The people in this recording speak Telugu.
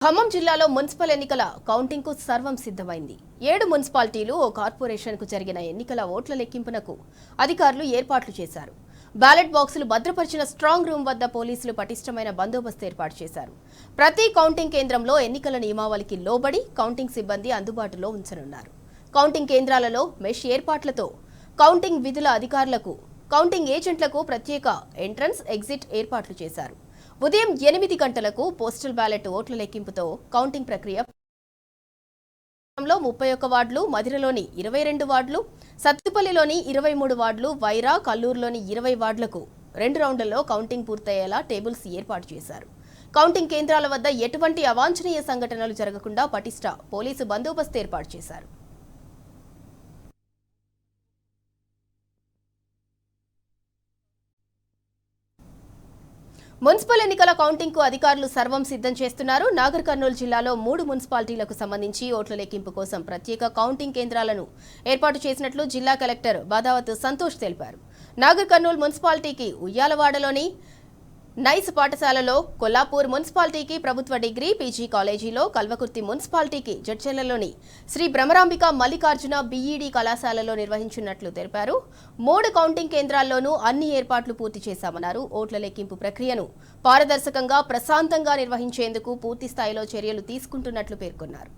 ఖమ్మం జిల్లాలో మున్సిపల్ ఎన్నికల కౌంటింగ్ కు సర్వం సిద్ధమైంది. 7 మున్సిపాలిటీలు ఓ కార్పొరేషన్ కు జరిగిన ఎన్నికల ఓట్ల లెక్కింపునకు అధికారులు ఏర్పాట్లు చేశారు. బ్యాలెట్ బాక్సులు భద్రపరిచిన స్ట్రాంగ్ రూమ్ వద్ద పోలీసులు పటిష్టమైన బందోబస్తు ఏర్పాటు చేశారు. ప్రతి కౌంటింగ్ కేంద్రంలో ఎన్నికల నియమావళికి లోబడి కౌంటింగ్ సిబ్బంది అందుబాటులో ఉంచనున్నారు. కౌంటింగ్ కేంద్రాలలో మెష్ ఏర్పాట్లతో కౌంటింగ్ విధుల అధికారులకు, కౌంటింగ్ ఏజెంట్లకు ప్రత్యేక ఎంట్రన్స్, ఎగ్జిట్ ఏర్పాట్లు చేశారు. ఉదయం 8 గంటలకు పోస్టల్ బ్యాలెట్ ఓట్ల లెక్కింపుతో కౌంటింగ్ ప్రక్రియ 31 వార్డులు, మధిరలోని 22 వార్డులు, సత్తుపల్లిలోని 23 వార్డులు, వైరా, కల్లూరులోని 20 వార్డులకు 2 రౌండ్లలో కౌంటింగ్ పూర్తయ్యేలా టేబుల్స్ ఏర్పాటు చేశారు. కౌంటింగ్ కేంద్రాల వద్ద ఎటువంటి అవాంఛనీయ సంఘటనలు జరగకుండా పటిష్ట పోలీసు బందోబస్తు ఏర్పాటు చేశారు. మున్సిపల్ ఎన్నికల కౌంటింగ్ కు అధికారులు సర్వం సిద్ధం చేస్తున్నారు. నాగర్ కర్నూలు జిల్లాలో 3 మున్సిపాలిటీలకు సంబంధించి ఓట్ల లెక్కింపు కోసం ప్రత్యేక కౌంటింగ్ కేంద్రాలను ఏర్పాటు చేసినట్లు జిల్లా కలెక్టర్ బాదావత్ సంతోష్ తెలిపారు. నాగర్ కర్నూలు మున్సిపాలిటీకి ఉయ్యాలవాడలోని నైస్ పాఠశాలలో, కొల్లాపూర్ మున్సిపాలిటీకి ప్రభుత్వ డిగ్రీ పీజీ కాలేజీలో, కల్వకుర్తి మున్సిపాలిటీకి జడ్చెర్లలోని శ్రీ బ్రహ్మరాంబిక మల్లికార్జున బీఈడీ కళాశాలలో నిర్వహించినట్లు తెలిపారు. 3 కౌంటింగ్ కేంద్రాల్లోనూ అన్ని ఏర్పాట్లు పూర్తి చేశామన్నారు. ఓట్ల లెక్కింపు ప్రక్రియను పారదర్శకంగా, ప్రశాంతంగా నిర్వహించేందుకు పూర్తి స్థాయిలో చర్యలు తీసుకుంటున్నట్లు పేర్కొన్నారు.